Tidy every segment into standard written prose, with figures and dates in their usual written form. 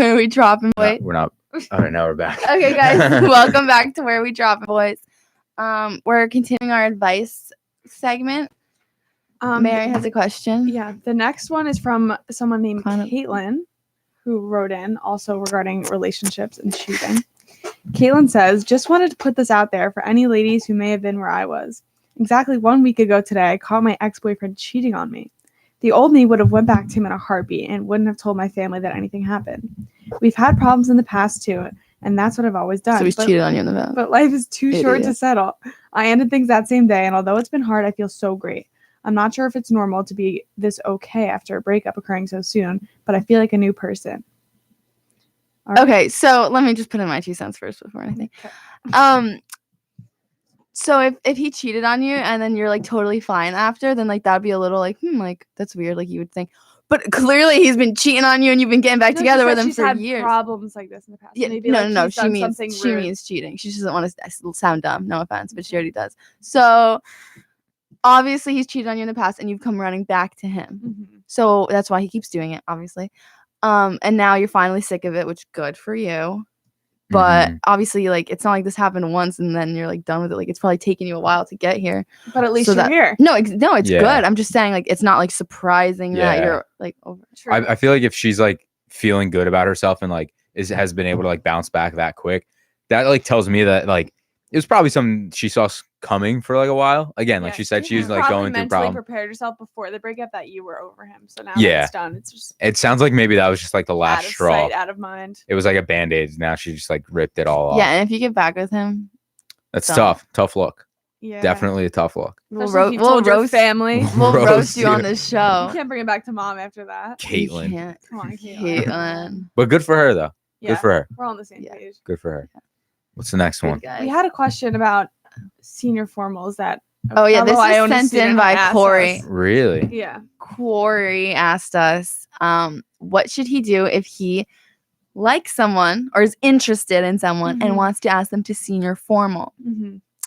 Where We Droppin', Boys. We're not. All right, now we're back. Okay, guys, welcome back to Where We Droppin', Boys. We're continuing our advice segment. Mary has a question. Yeah, the next one is from someone named Caitlin, who wrote in also regarding relationships and cheating. Caitlin says, just wanted to put this out there for any ladies who may have been where I was. Exactly 1 week ago today, I caught my ex-boyfriend cheating on me. The old me would have went back to him in a heartbeat and wouldn't have told my family that anything happened. We've had problems in the past too, and that's what I've always done. So he's cheated on you in the past. But life is too short to settle. I ended things that same day, and although it's been hard, I feel so great. I'm not sure if it's normal to be this okay after a breakup occurring so soon, but I feel like a new person. Okay, so let me just put in my 2 cents first before anything. Okay. So if he cheated on you and then you're like totally fine after, then like that'd be a little like like that's weird, like you would think. But clearly he's been cheating on you and you've been getting back together with him for had years. Problems like this in the past. Yeah, maybe, no. She means cheating. She doesn't want to sound dumb. No offense, but she already does. So obviously he's cheated on you in the past and you've come running back to him. Mm-hmm. So that's why he keeps doing it, obviously. And now you're finally sick of it, which good for you. But obviously, like, it's not like this happened once and then you're like done with it. Like, it's probably taken you a while to get here. But at least you're here. No, it's good. I'm just saying, like, it's not like surprising that you're like over. I feel like if she's like feeling good about herself and like has been able to like bounce back that quick, that like tells me that like it was probably something she saw coming for like a while. Again, like she said, she was like going through problems. Prepared herself before the breakup that you were over him. So now that it's done, it's just. It sounds like maybe that was just like the last straw. Out of sight, out of mind. It was like a Band-Aid. Now she just like ripped it all off. Yeah, and if you get back with him, that's tough. Tough look. Yeah, definitely a tough look. We'll roast family. We'll roast you on this show. You can't bring it back to mom after that. Caitlin. Come on, Caitlin. But good for her though. Yeah, good for her. We're on the same page. Good for her. What's the next one? We had a question about senior formals that. This is sent in by Corey. Really? Yeah. Corey asked us, what should he do if he likes someone or is interested in someone and wants to ask them to senior formal?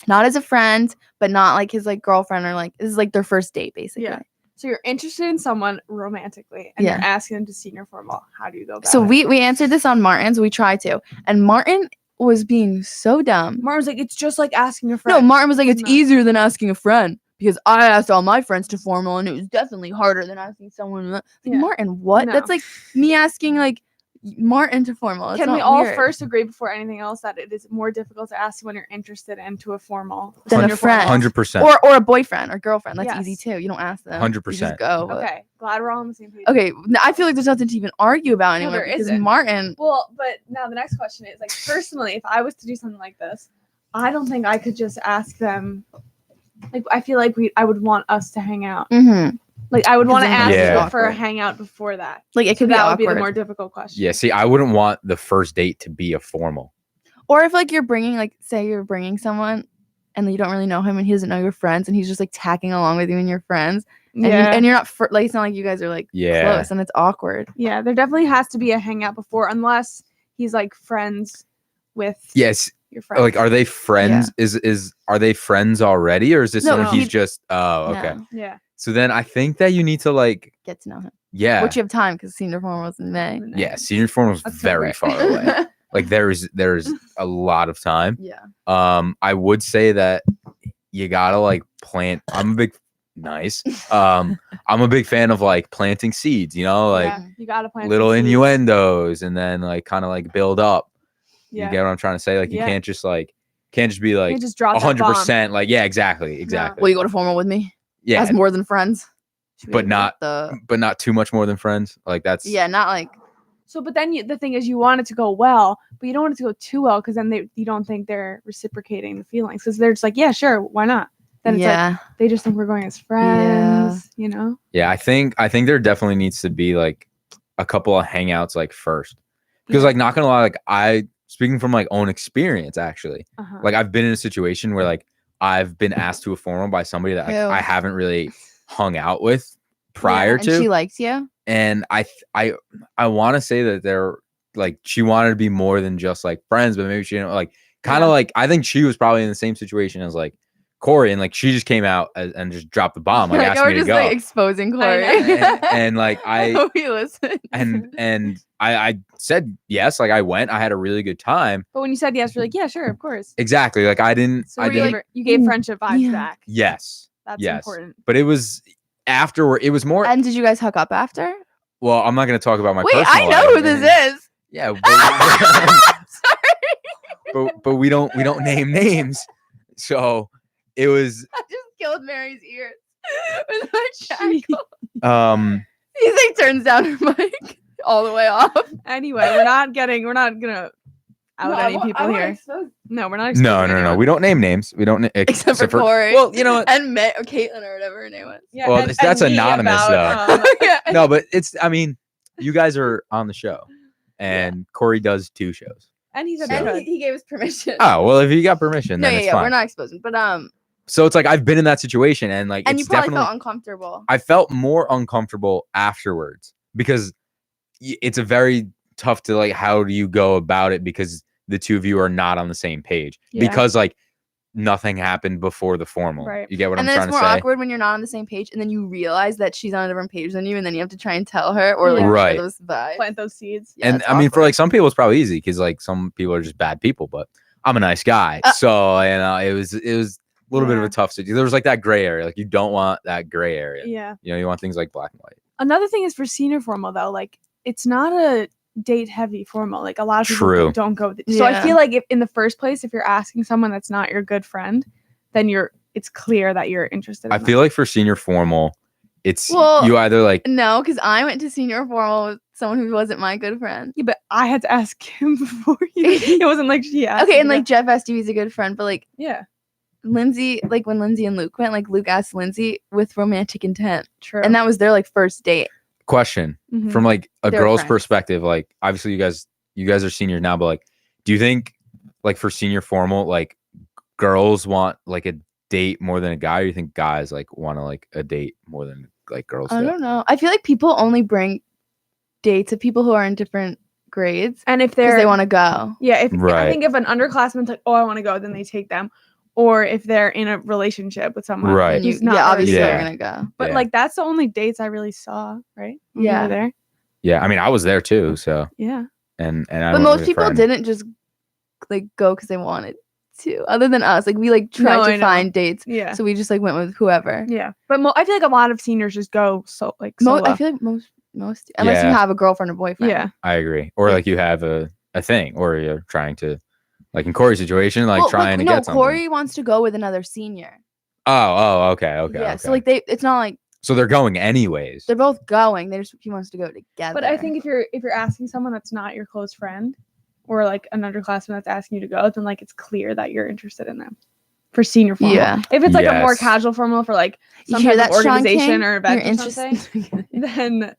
Not as a friend, but not like his like girlfriend or like this is like their first date basically. Yeah. So you're interested in someone romantically and you're asking them to senior formal. How do you go about it? So we answered this on Martin's. We tried to, and Martin was being so dumb. Martin was like, it's just like asking a friend. No, Martin was like, it's easier than asking a friend because I asked all my friends to formal and it was definitely harder than asking someone. Like, Martin, what? No. That's like me asking like Martin to formal. It's Can we not all weird. First agree before anything else that it is more difficult to ask when you're interested into a formal than a friend, 100%, or a boyfriend or girlfriend? That's easy too. You don't ask them. 100%. You just go. Okay, glad we're all on the same page. Okay, I feel like there's nothing to even argue about anymore because Martin. Well, but now the next question is like, personally, if I was to do something like this, I don't think I could just ask them. Like, I feel like I would want us to hang out. Like, I would want to ask you for a hangout before that. Like, it could be that awkward. Would be the more difficult question. Yeah, see, I wouldn't want the first date to be a formal. Or if, like, you're bringing, like, say you're bringing someone and you don't really know him and he doesn't know your friends and he's just, like, tagging along with you and your friends. And you're not, like, it's not like you guys are, like, close and it's awkward. Yeah, there definitely has to be a hangout before unless he's, like, friends with your friends. Like, are they friends? Yeah. Are they friends already? Or is this someone he's just, okay. No. Yeah. So then I think that you need to like get to know him. Yeah. Which you have time because senior formal was in May. Yeah, senior formal was very far away. Like there's a lot of time. Yeah. I would say that you gotta like plant. I'm a big fan of like planting seeds, you know, like you gotta plant little innuendos and then like kind of like build up. Yeah. You get what I'm trying to say? Like you can't just be like just drop 100%. Like exactly. Will you go to formal with me? Yeah, as more than friends, but not too much more than friends. Like that's not like. So, but then the thing is, you want it to go well, but you don't want it to go too well because then you don't think they're reciprocating the feelings because they're just like, yeah, sure, why not? Then it's like they just think we're going as friends, you know? Yeah, I think there definitely needs to be like a couple of hangouts like first because like not gonna lie, like I speaking from like own experience actually, like I've been in a situation where like. I've been asked to a formal by somebody that I haven't really hung out with prior to. She likes you. And I want to say that they're like, she wanted to be more than just like friends, but maybe she didn't like kind of like, I think she was probably in the same situation as like Corey, and like she just came out and just dropped the bomb, like asked we're me to just go. like exposing Corey. and like I hope he listens. and I said yes, like I went. I had a really good time. But when you said yes, you're like, yeah, sure, of course. Exactly. Like I didn't. So I didn't. you gave friendship vibes back. Yes. That's yes. important. But it was afterward. It was more. And did you guys hook up after? Well, I'm not going to talk about my. Wait, personal I know life. who this is. Yeah. Sorry. But we don't name names. So it was. I just killed Mary's ears with my jackal. He like turns down her mic all the way off. Anyway, we're not gonna out any people here. No, we're not. No. We don't name names. We don't except for Corey. Well, you know, and or Caitlin or whatever her name was. Yeah, well, that's anonymous though. Yeah. No, but I mean, you guys are on the show, and Corey does 2 shows. And he said And he gave us permission. Oh well, if you got permission, then it's fine. We're not exposing, but So it's like I've been in that situation, and like and it's you probably definitely felt uncomfortable. I felt more uncomfortable afterwards because it's a very tough to like. How do you go about it? Because the 2 of you are not on the same page. Yeah. Because like nothing happened before the formal. Right. You get what and I'm then trying it's to more say? awkward when you're not on the same page, and then you realize that she's on a different page than you, and then you have to try and tell her or like Right. share those vibes. plant those seeds. Yeah, And it's I mean, for awkward. like some people, it's probably easy because like some people are just bad people, but I'm a nice guy, so you know it was a little bit of a tough situation. There was like that gray area, like you don't want that gray area. Yeah. You know, you want things like black and white. Another thing is for senior formal though, like it's not a date heavy formal. Like a lot of people True. don't go. So I Yeah. feel like if in the first place, if you're asking someone that's not your good friend, then it's clear that you're interested. I in feel like for senior formal, it's Well, you either like No, because I went to senior formal with someone who wasn't my good friend. Yeah, but I had to ask him before you. It wasn't like she asked. Okay, me and like that. Jeff asked you, he's a good friend, but like yeah, Lindsay, like when Lindsay and Luke went, like Luke asked Lindsay with romantic intent, true. and that was their like first date. question Mhm. from like a They're girl's friends. perspective. Like obviously you guys are seniors now, but like, do you think like for senior formal, like girls want like a date more than a guy, or you think guys like want to like a date more than like girls I do? don't know. I feel like people only bring dates of people who are in different grades and if because they're they want to go. yeah, if I Right. think if an underclassman's like, oh, I want to go, then they take them. Or if they're in a relationship with someone, Right. And you, who's not yeah, really obviously Yeah. they're gonna go. But Yeah. like that's the only dates I really saw, right? When we Yeah. were there. Yeah, I mean, I was there too, so Yeah. and I But went most with a people friend. didn't just like go because they wanted to. Other than us, like we like tried No, I to know. find dates, Yeah. so we just like went with whoever. Yeah. But I feel like a lot of seniors just go solo. I feel like most unless you Yeah. have a girlfriend or boyfriend. yeah. I agree. Or like you have a thing, or you're trying to, like in Corey's situation, like trying to no, get something. Corey wants to go with another senior. Okay. Yeah, Okay. so like it's not like So they're going anyways. they're both going. He wants to go together. But I think if you're asking someone that's not your close friend, or like an underclassman that's asking you to go, then like it's clear that you're interested in them. For senior formal. Yeah. If it's like a more Yes. casual formal for like you some hear type that, of Sean organization King? or event You're or something, interested.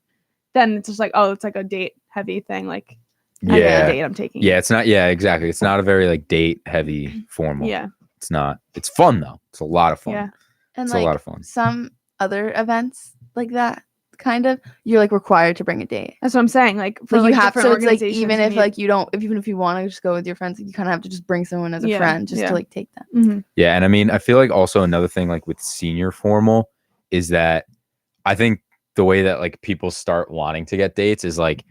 then it's just like, oh, it's like a date heavy thing. Like I got a Yeah. date I'm taking. Yeah, it's not. Yeah, exactly. It's not a very like date heavy formal. Yeah. It's not. It's fun though. It's a lot of fun. Yeah. And It's like a lot of fun. some other events like that, kind of, you're like required to bring a date. That's what I'm saying. Like for Like like you have, different so it's like organizations, even you if need- like you don't, even if you want to just go with your friends, you kind of have to just bring someone as a Yeah, friend just yeah. to like take them. Mhm. Yeah, and I mean, I feel like also another thing like with senior formal is that I think the way that like people start wanting to get dates is like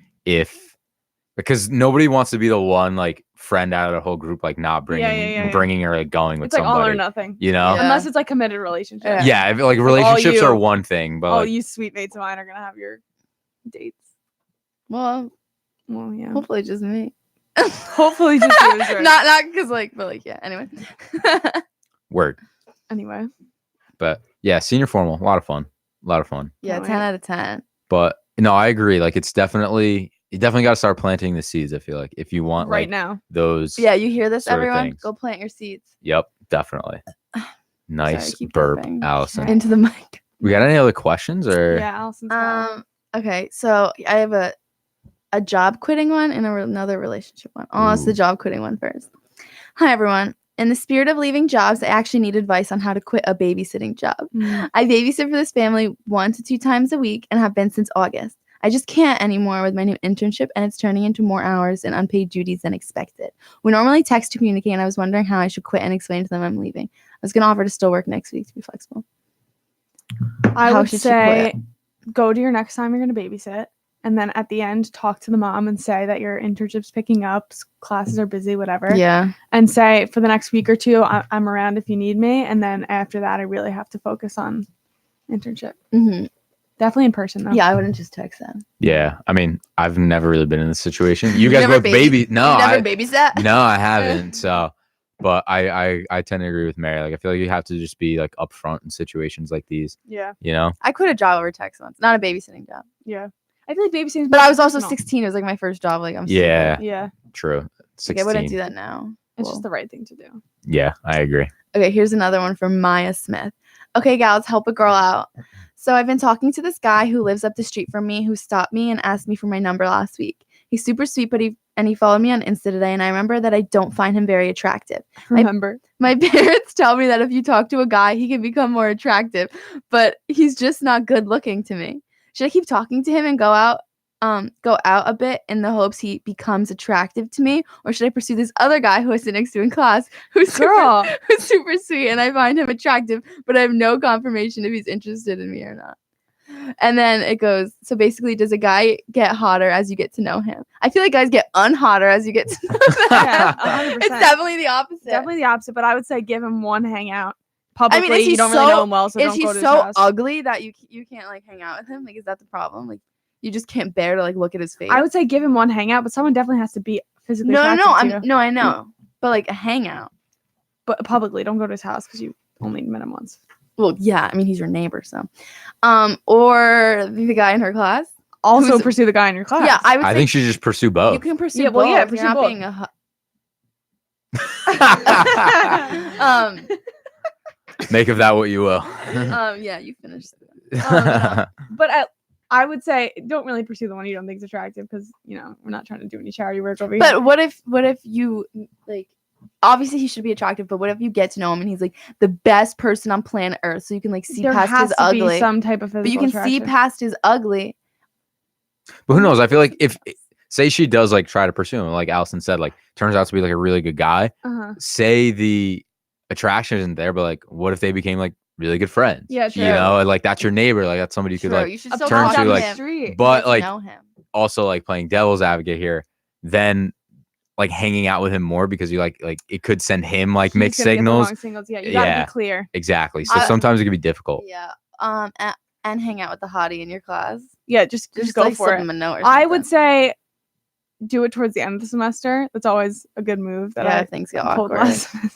because nobody wants to be the one like friend out of the whole group like not Yeah. bringing or like going with It's like somebody. all or nothing. You know? Yeah. Unless it's like committed relationship. Yeah. Yeah, like relationships you- are one thing, but All like, you sweet mates of mine are gonna have your dates. Well, Well, yeah. hopefully just me. Hopefully just you, sure. not because like, but like, yeah. Anyway. word. Anyway. But yeah, senior formal, a lot of fun. Yeah, Oh, 10 out of 10. But no, I agree. Like you definitely got to start planting the seeds. I feel like if you want Right like now. those. Yeah, you hear this, sort of everyone? things. Go plant your seeds Yep, definitely. Nice keep burp, burping. Allison. into the mic. We got any other questions or? Yeah, Allison's got one. Okay, so I have a job quitting one and another relationship one. Oh, it's the Ooh. job quitting one first. Hi, everyone. In the spirit of leaving jobs, I actually need advice on how to quit a babysitting job. Mm. I babysit for this family 1 to 2 times a week and have been since August. I just can't anymore with my new internship, and it's turning into more hours and unpaid duties than expected. We normally text to communicate, and I was wondering how I should quit and explain to them I'm leaving. I was going to offer to still work next week to be flexible. I would say go to your next time you're going to babysit, and then at the end talk to the mom and say that your internship's picking up, classes are busy, whatever. Yeah. And say for the next week or two, I'm around if you need me. And then after that, I really have to focus on internship. Mm-hmm. Definitely in person though. Yeah, I wouldn't just text them. Yeah, I mean, I've never really been in this situation. You guys both baby. No, you never babysat. No, I haven't. So, but I tend to agree with Mary. Like, I feel like you have to just be like upfront in situations like these. Yeah. You know. I quit a job over text once. Not a babysitting job. Yeah. I feel like babysitting. But I was also 16. It was like my first job. Like I'm. Yeah. Yeah. True. 16. Like, I wouldn't do that now. It's just the right thing to do. Yeah, I agree. Okay, here's another one from Maya Smith. Okay, gals, help a girl out. So I've been talking to this guy who lives up the street from me who stopped me and asked me for my number last week. He's super sweet, but he followed me on Insta today, and I remember that I don't find him very attractive. My parents tell me that if you talk to a guy, he can become more attractive, but he's just not good looking to me. Should I keep talking to him and go out a bit in the hopes he becomes attractive to me, or should I pursue this other guy who I sit next to in class who's super sweet and I find him attractive, but I have no confirmation if he's interested in me or not? And then it goes, so basically, does a guy get hotter as you get to know him? I feel like guys get unhotter as you get to know them. Yeah, 100%. It's definitely the opposite. Definitely the opposite, but I would say give him one hangout. Publicly, I mean, you don't really know him well, so don't go to his house. Is he so ugly that you can't like hang out with him? Like, is that the problem? Like, you just can't bear to like look at his face. I would say give him one hangout, but someone definitely has to be physically I attracted know, but like a hangout. But publicly, don't go to his house because you only met him once. Well, yeah, I mean he's your neighbor, so. Or the guy in her class. Also pursue the guy in your class. Yeah, I think she should just pursue both. You can pursue both. Yeah, pursue both. Being Make of that what you will. Yeah, you finished. But I would say don't really pursue the one you don't think is attractive because we're not trying to do any charity work over here. But what if you like? Obviously, he should be attractive, but what if you get to know him and he's like the best person on planet Earth, so you can like see past his ugly. Be some type of physical but you can attraction. see past his ugly. But who knows? I feel like if say she does like try to pursue him, like Allison said, like turns out to be like a really good guy. Say the attraction isn't there, but like what if they became like really good friends? Yeah, true. Like that's your neighbor, like that's somebody you could like you should turn to, like street. But like know him. Also like playing devil's advocate here, then like hanging out with him more because you like it could send him like mixed signals. Yeah, you gotta be clear. Exactly. So sometimes it can be difficult. Yeah. And hang out with the hottie in your class. Yeah, just go like, for it. Him a note or I would say do it towards the end of the semester. That's always a good move. That things get awkward.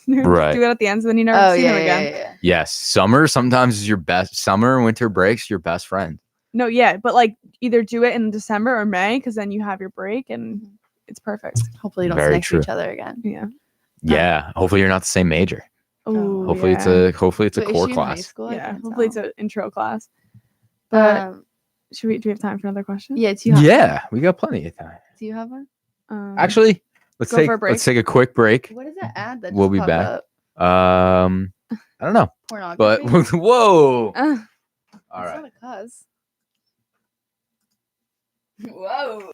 Right. Do it at the end, so then you never see them again. Yeah. Yes, summer sometimes is your best. Summer and winter breaks your best friend. No, yeah, but like either do it in December or May because then you have your break and it's perfect. Hopefully you don't sit next to each other again. Yeah. Yeah. Hopefully you're not the same major. Ooh, hopefully it's a core class. Yeah. Hopefully it's an intro class. But do we have time for another question? Yeah. Yeah, we got plenty of time. Do you have one? Actually, let's take a quick break. What does that add? That we'll be back. Up? I don't know. Pornography. But whoa. All right. Whoa.